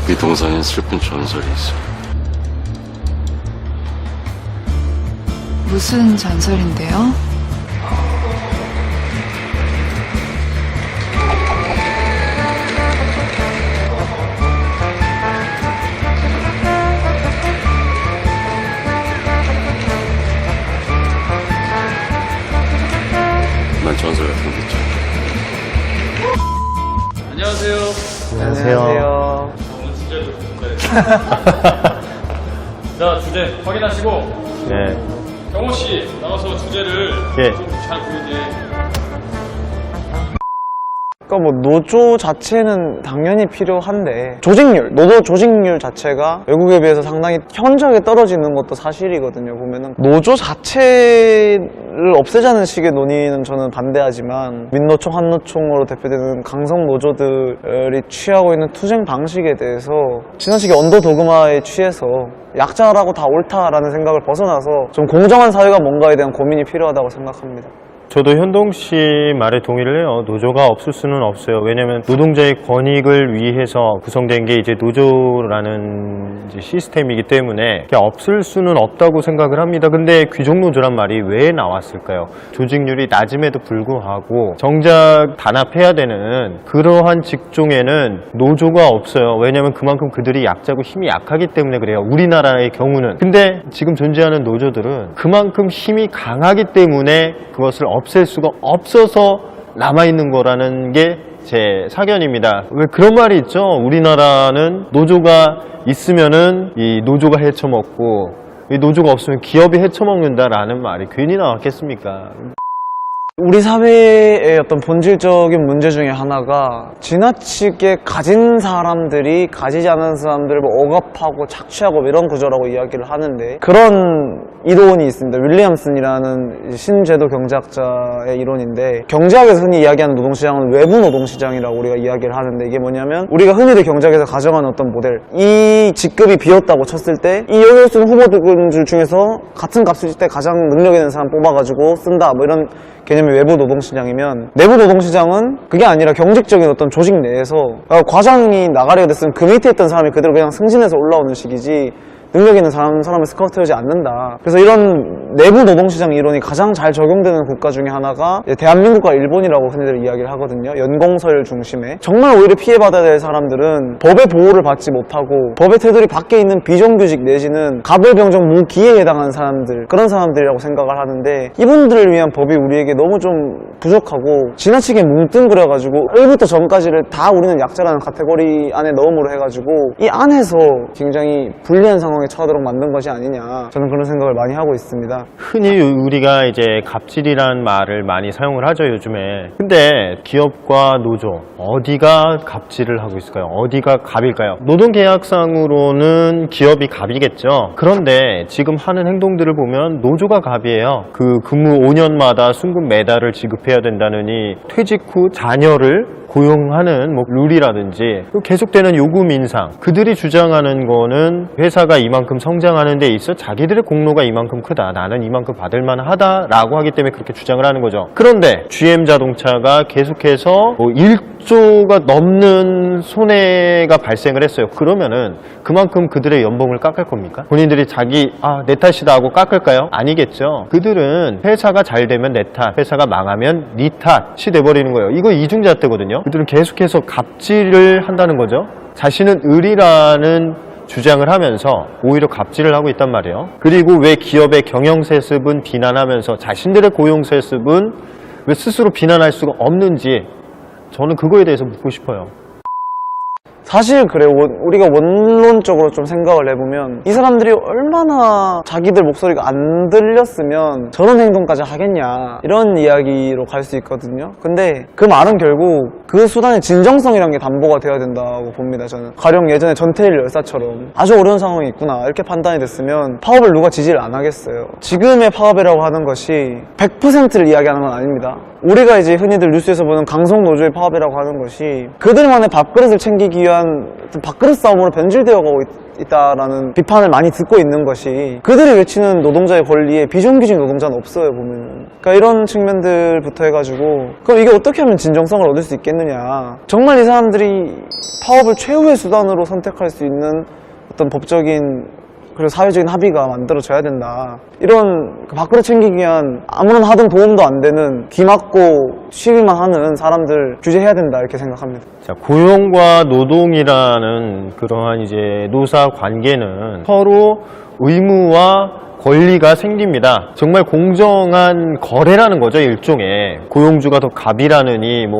이 동상엔 슬픈 전설이 있어. 무슨 전설인데요? 난 전설 같은 거 있잖아. 안녕하세요. 안녕하세요. 오늘 주제를 좀 자, 주제 확인하시고 네. 경호 씨 나와서 주제를 예. 좀 잘 보이게. 그러니까 뭐 노조 자체는 당연히 필요한데 조직률, 노조 조직률 자체가 외국에 비해서 상당히 현저하게 떨어지는 것도 사실이거든요. 보면은 노조 자체를 없애자는 식의 논의는 저는 반대하지만 민노총, 한노총으로 대표되는 강성 노조들이 취하고 있는 투쟁 방식에 대해서 지나치게 언더도그마에 취해서 약자라고 다 옳다라는 생각을 벗어나서 좀 공정한 사회가 뭔가에 대한 고민이 필요하다고 생각합니다. 저도 현동 씨 말에 동의를 해요. 노조가 없을 수는 없어요. 왜냐하면 노동자의 권익을 위해서 구성된 게 이제 노조라는 이제 시스템이기 때문에 없을 수는 없다고 생각을 합니다. 근데 귀족노조란 말이 왜 나왔을까요? 조직률이 낮음에도 불구하고 정작 단합해야 되는 그러한 직종에는 노조가 없어요. 왜냐하면 그만큼 그들이 약자고 힘이 약하기 때문에 그래요. 우리나라의 경우는. 근데 지금 존재하는 노조들은 그만큼 힘이 강하기 때문에 그것을 없앨 수가 없어서 남아있는 거라는 게 제 사견입니다. 왜 그런 말이 있죠? 우리나라는 노조가 있으면은 이 노조가 헤쳐먹고 이 노조가 없으면 기업이 헤쳐먹는다라는 말이 괜히 나왔겠습니까? 우리 사회의 어떤 본질적인 문제 중에 하나가 지나치게 가진 사람들이 가지지 않은 사람들을 억압하고 착취하고 이런 구조라고 이야기를 하는데 그런 이론이 있습니다. 윌리엄슨이라는 신제도 경제학자의 이론인데 경제학에서 흔히 이야기하는 노동시장은 외부 노동시장이라고 우리가 이야기를 하는데 이게 뭐냐면 우리가 흔히들 경제학에서 가정하는 어떤 모델 이 직급이 비었다고 쳤을 때 이 여기 쓰는 후보들 중에서 같은 값을 줄 때 가장 능력 있는 사람 뽑아가지고 쓴다 뭐 이런 개념이 외부 노동시장이면 내부 노동시장은 그게 아니라 경직적인 어떤 조직 내에서 과장이 나가려고 됐으면 그 밑에 있던 사람이 그대로 그냥 승진해서 올라오는 식이지 능력 있는 사람을 스카우트하지 않는다. 그래서 이런 내부 노동시장 이론이 가장 잘 적용되는 국가 중에 하나가 대한민국과 일본이라고 흔히들 이야기를 하거든요. 연공서열 중심에. 정말 오히려 피해받아야 될 사람들은 법의 보호를 받지 못하고 법의 테두리 밖에 있는 비정규직 내지는 가벌병정 무기에 해당하는 사람들 그런 사람들이라고 생각을 하는데 이분들을 위한 법이 우리에게 너무 좀 부족하고 지나치게 뭉뚱그려가지고 1부터 전까지를 다 우리는 약자라는 카테고리 안에 넣음으로 해가지고 이 안에서 굉장히 불리한 상황 처하도록 만든 것이 아니냐 저는 그런 생각을 많이 하고 있습니다. 흔히 우리가 이제 갑질이란 말을 많이 사용을 하죠, 요즘에. 근데 기업과 노조 어디가 갑질을 하고 있을까요? 어디가 갑일까요? 노동계약상으로는 기업이 갑이겠죠. 그런데 지금 하는 행동들을 보면 노조가 갑이에요. 그 근무 5년마다 순금 메달을 지급해야 된다느니 퇴직 후 자녀를 고용하는 뭐 룰이라든지 계속되는 요금 인상 그들이 주장하는 거는 회사가 이만큼 성장하는 데 있어 자기들의 공로가 이만큼 크다 나는 이만큼 받을 만하다 라고 하기 때문에 그렇게 주장을 하는 거죠. 그런데 GM자동차가 계속해서 뭐 1조가 넘는 손해가 발생을 했어요. 그러면은 그만큼 그들의 연봉을 깎을 겁니까? 본인들이 자기 내 탓이다 하고 깎을까요? 아니겠죠. 그들은 회사가 잘 되면 내 탓, 회사가 망하면 네 탓이 돼버리는 거예요. 이거 이중잣대거든요. 그들은 계속해서 갑질을 한다는 거죠. 자신은 의리라는 주장을 하면서 오히려 갑질을 하고 있단 말이에요. 그리고 왜 기업의 경영세습은 비난하면서 자신들의 고용세습은 왜 스스로 비난할 수가 없는지 저는 그거에 대해서 묻고 싶어요. 사실 그래요. 우리가 원론적으로 좀 생각을 해보면 이 사람들이 얼마나 자기들 목소리가 안 들렸으면 저런 행동까지 하겠냐 이런 이야기로 갈 수 있거든요. 근데 그 말은 결국 그 수단의 진정성이란 게 담보가 되어야 된다고 봅니다. 저는 가령 예전에 전태일 열사처럼 아주 어려운 상황이 있구나 이렇게 판단이 됐으면 파업을 누가 지지를 안 하겠어요. 지금의 파업이라고 하는 것이 100%를 이야기하는 건 아닙니다. 우리가 이제 흔히들 뉴스에서 보는 강성노조의 파업이라고 하는 것이 그들만의 밥그릇을 챙기기 위한 밥그릇 싸움으로 변질되어 가고 있다라는 비판을 많이 듣고 있는 것이 그들이 외치는 노동자의 권리에 비정규직 노동자는 없어요, 보면은. 그러니까 이런 측면들부터 해가지고 그럼 이게 어떻게 하면 진정성을 얻을 수 있겠느냐. 정말 이 사람들이 파업을 최후의 수단으로 선택할 수 있는 어떤 법적인 그리고 사회적인 합의가 만들어져야 된다. 이런 밥그릇 챙기기 위한 아무런 하등 도움도 안 되는 귀 막고 시위만 하는 사람들 규제해야 된다 이렇게 생각합니다. 자, 고용과 노동이라는 그러한 이제 노사 관계는 서로 의무와 권리가 생깁니다. 정말 공정한 거래라는 거죠, 일종의. 고용주가 더 갑이라느니 뭐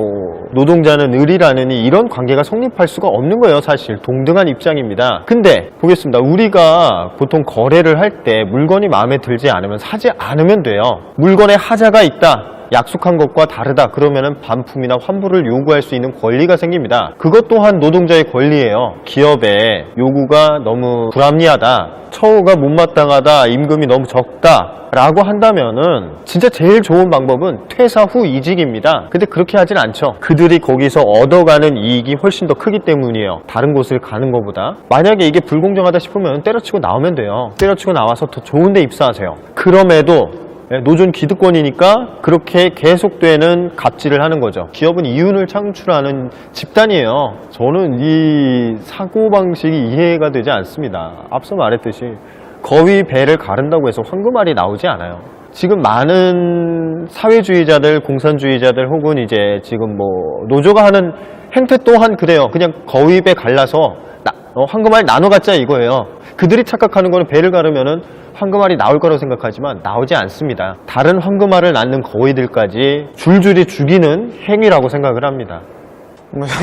노동자는 을이라느니 이런 관계가 성립할 수가 없는 거예요, 사실. 동등한 입장입니다. 근데 보겠습니다. 우리가 보통 거래를 할 때 물건이 마음에 들지 않으면 사지 않으면 돼요. 물건에 하자가 있다, 약속한 것과 다르다 그러면은 반품이나 환불을 요구할 수 있는 권리가 생깁니다. 그것 또한 노동자의 권리예요. 기업의 요구가 너무 불합리하다, 처우가 못마땅하다, 임금이 너무 적다 라고 한다면은 진짜 제일 좋은 방법은 퇴사 후 이직입니다. 근데 그렇게 하진 않죠. 그들이 거기서 얻어가는 이익이 훨씬 더 크기 때문이에요. 다른 곳을 가는 것보다. 만약에 이게 불공정하다 싶으면 때려치고 나오면 돼요. 때려치고 나와서 더 좋은 데 입사하세요. 그럼에도 노존 기득권이니까 그렇게 계속되는 갑질을 하는 거죠. 기업은 이윤을 창출하는 집단이에요. 저는 이 사고방식이 이해가 되지 않습니다. 앞서 말했듯이 거위 배를 가른다고 해서 황금알이 나오지 않아요. 지금 많은 사회주의자들, 공산주의자들 혹은 이제 지금 뭐 노조가 하는 행태 또한 그래요. 그냥 거위 배 갈라서 황금알 나눠 갖자 이거예요. 그들이 착각하는 거는 배를 가르면은 황금알이 나올 거라고 생각하지만 나오지 않습니다. 다른 황금알을 낳는 거위들까지 줄줄이 죽이는 행위라고 생각을 합니다.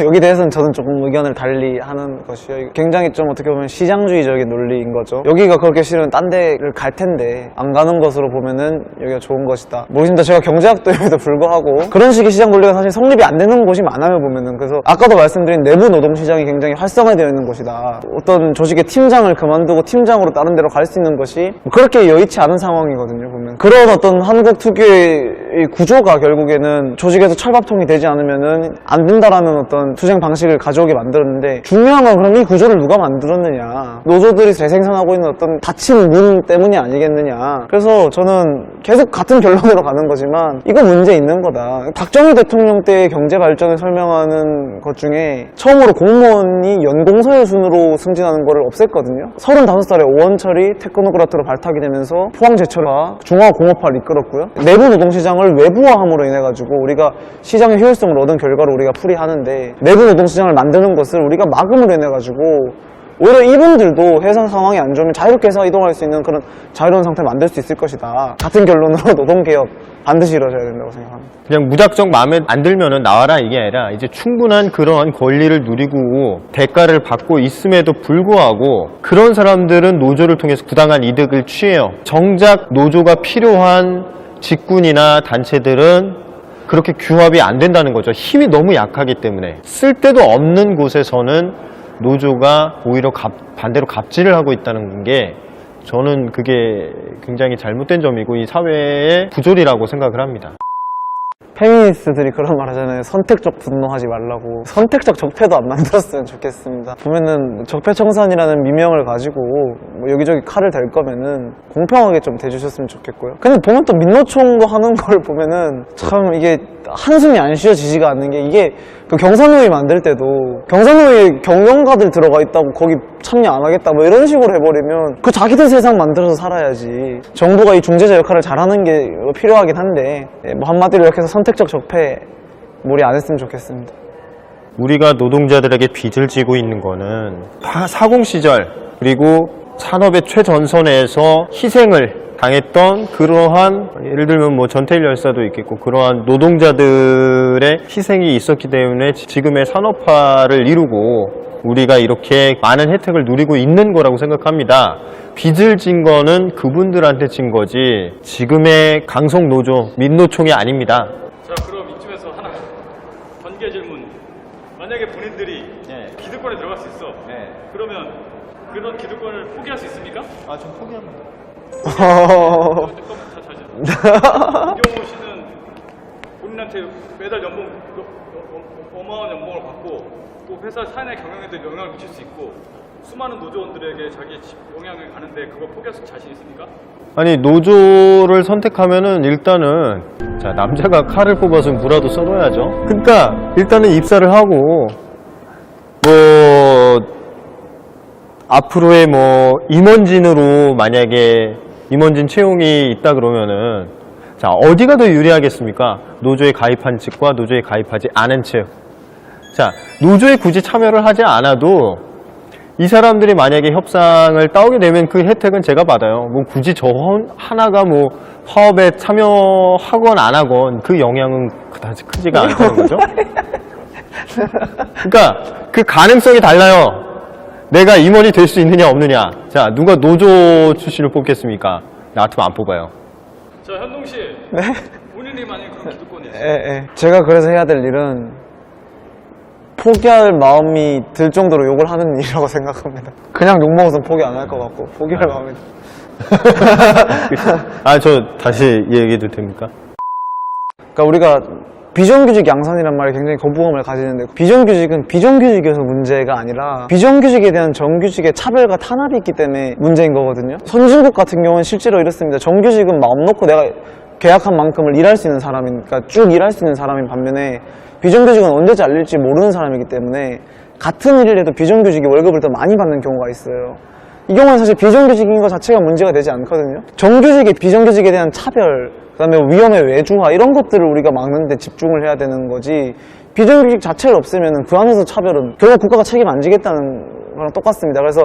여기 대해서는 저는 조금 의견을 달리 하는 것이요. 굉장히 좀 어떻게 보면 시장주의적인 논리인 거죠. 여기가 그렇게 싫으면 딴 데를 갈 텐데 안 가는 것으로 보면은 여기가 좋은 것이다. 모르겠습니다. 제가 경제학도임에도 불구하고 그런 식의 시장 논리가 사실 성립이 안 되는 곳이 많아요, 보면은. 그래서 아까도 말씀드린 내부 노동시장이 굉장히 활성화되어 있는 곳이다. 어떤 조직의 팀장을 그만두고 팀장으로 다른 데로 갈 수 있는 것이 그렇게 여의치 않은 상황이거든요, 보면. 그런 어떤 한국 특유의 구조가 결국에는 조직에서 철밥통이 되지 않으면은 안 된다라는 어떤 투쟁 방식을 가져오게 만들었는데, 중요한 건 그럼 이 구조를 누가 만들었느냐, 노조들이 재생산하고 있는 어떤 닫힌 문 때문이 아니겠느냐. 그래서 저는 계속 같은 결론으로 가는 거지만 이거 문제 있는 거다. 박정희 대통령 때의 경제 발전을 설명하는 것 중에 처음으로 공무원이 연공 서열 순으로 승진하는 거를 없앴거든요. 35살에 오원철이 테크노크라트로 발탁이 되면서 포항제철과 중화공업화를 이끌었고요. 내부 노동시장을 외부화함으로 인해 가지고 우리가 시장의 효율성을 얻은 결과로 우리가 풀이하는데, 내부 노동시장을 만드는 것을 우리가 막음으로 인해 가지고 오히려 이분들도 회사 상황이 안 좋으면 자유롭게 회사 이동할 수 있는 그런 자유로운 상태를 만들 수 있을 것이다. 같은 결론으로 노동개혁 반드시 이루어져야 된다고 생각합니다. 그냥 무작정 마음에 안 들면은 나와라 이게 아니라 이제 충분한 그러한 권리를 누리고 대가를 받고 있음에도 불구하고 그런 사람들은 노조를 통해서 부당한 이득을 취해요. 정작 노조가 필요한 직군이나 단체들은 그렇게 규합이 안 된다는 거죠. 힘이 너무 약하기 때문에. 쓸데도 없는 곳에서는 노조가 오히려 반대로 갑질을 하고 있다는 게 저는 그게 굉장히 잘못된 점이고 이 사회의 부조리라고 생각을 합니다. 페미니스트들이 그런 말 하잖아요. 선택적 분노하지 말라고. 선택적 적폐도 안 만들었으면 좋겠습니다. 보면은 적폐청산이라는 미명을 가지고 뭐 여기저기 칼을 댈 거면은 공평하게 좀 대주셨으면 좋겠고요. 근데 보면 또 민노총도 하는 걸 보면은 참 이게 한숨이 안 쉬어지지가 않는 게, 이게 그 경산노위 만들 때도 경산노위에 경영가들 들어가 있다고 거기 참여 안 하겠다 뭐 이런 식으로 해버리면 그 자기들 세상 만들어서 살아야지. 정부가 이 중재자 역할을 잘하는 게 필요하긴 한데, 뭐 한마디로 이렇게 해서 선택적 적폐 몰이 안 했으면 좋겠습니다. 우리가 노동자들에게 빚을 지고 있는 거는 다 사공 시절 그리고 산업의 최전선에서 희생을 당했던 그러한, 예를 들면 뭐 전태일 열사도 있겠고, 그러한 노동자들의 희생이 있었기 때문에 지금의 산업화를 이루고 우리가 이렇게 많은 혜택을 누리고 있는 거라고 생각합니다. 빚을 진 거는 그분들한테 진 거지 지금의 강성노조, 민노총이 아닙니다. 자, 그럼 이쯤에서 하나 번개 질문. 만약에 본인들이 기득권에 들어갈 수 있어. 그러면 그런 기득권을 포기할 수 있습니까? 아, 전 포기합니다. 김경호 씨는 본인한테 매달 어마어마한 연봉을 받고 또 회사 사내 경영에도 영향을 미칠 수 있고, 수많은 노조원들에게 자기 영향을 가는데 그거 포기할 자신 있습니까? 아니, 노조를 선택하면은 일단은, 자, 남자가 칼을 뽑아서 무라도 썰어야죠. 그러니까 일단은 입사를 하고, 앞으로의 임원진으로 만약에 임원진 채용이 있다 그러면은, 자, 어디가 더 유리하겠습니까? 노조에 가입한 측과 노조에 가입하지 않은 측. 자, 노조에 굳이 참여를 하지 않아도 이 사람들이 만약에 협상을 따오게 되면 그 혜택은 제가 받아요. 굳이 저 하나가 파업에 참여하건 안 하건 그 영향은 그다지 크지가 않다는 거죠. 그러니까 그 가능성이 달라요. 내가 임원이 될 수 있느냐 없느냐. 자, 누가 노조 출신을 뽑겠습니까? 나 같으면 안 뽑아요. 자, 현동 씨. 네? 본인이 만약 그런 기득권이 있어요. 예. 제가 그래서 해야 될 일은 포기할 마음이 들 정도로 욕을 하는 일이라고 생각합니다. 그냥 욕먹어서 포기 안 할 것 같고 포기할 마음이 저 다시 얘기해도 됩니까? 그러니까 우리가 비정규직 양산이란 말에 굉장히 거부감을 가지는데, 비정규직은 비정규직에서 문제가 아니라 비정규직에 대한 정규직의 차별과 탄압이 있기 때문에 문제인 거거든요. 선진국 같은 경우는 실제로 이렇습니다. 정규직은 마음 놓고 내가 계약한 만큼을 일할 수 있는 사람이니까 쭉 일할 수 있는 사람인 반면에, 비정규직은 언제 잘릴지 모르는 사람이기 때문에 같은 일을 해도 비정규직이 월급을 더 많이 받는 경우가 있어요. 이 경우는 사실 비정규직인 것 자체가 문제가 되지 않거든요. 정규직의 비정규직에 대한 차별, 그 다음에 위험의 외주화, 이런 것들을 우리가 막는 데 집중을 해야 되는 거지, 비정규직 자체를 없애면 그 안에서 차별은 결국 국가가 책임 안 지겠다는 거랑 똑같습니다. 그래서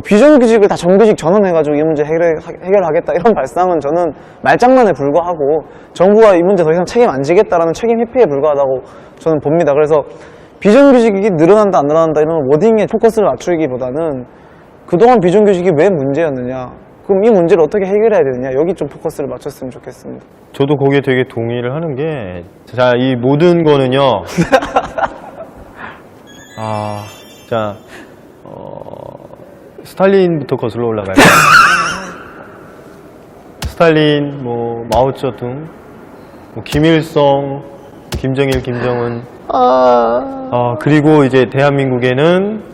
비정규직을 다 정규직 전환해가지고 이 문제 해결하겠다 이런 발상은 저는 말장난에 불과하고, 정부가 이 문제 더 이상 책임 안 지겠다라는 책임 회피에 불과하다고 저는 봅니다. 그래서 비정규직이 늘어난다 안 늘어난다 이런 워딩에 포커스를 맞추기보다는 그동안 비정규직이 왜 문제였느냐, 그럼 이 문제를 어떻게 해결해야 되느냐, 여기 좀 포커스를 맞췄으면 좋겠습니다. 저도 거기에 되게 동의를 하는 게, 자, 이 모든 거는요. 스탈린부터 거슬러 올라갈까요? 스탈린, 마오쩌둥, 김일성, 김정일, 김정은. 그리고 이제 대한민국에는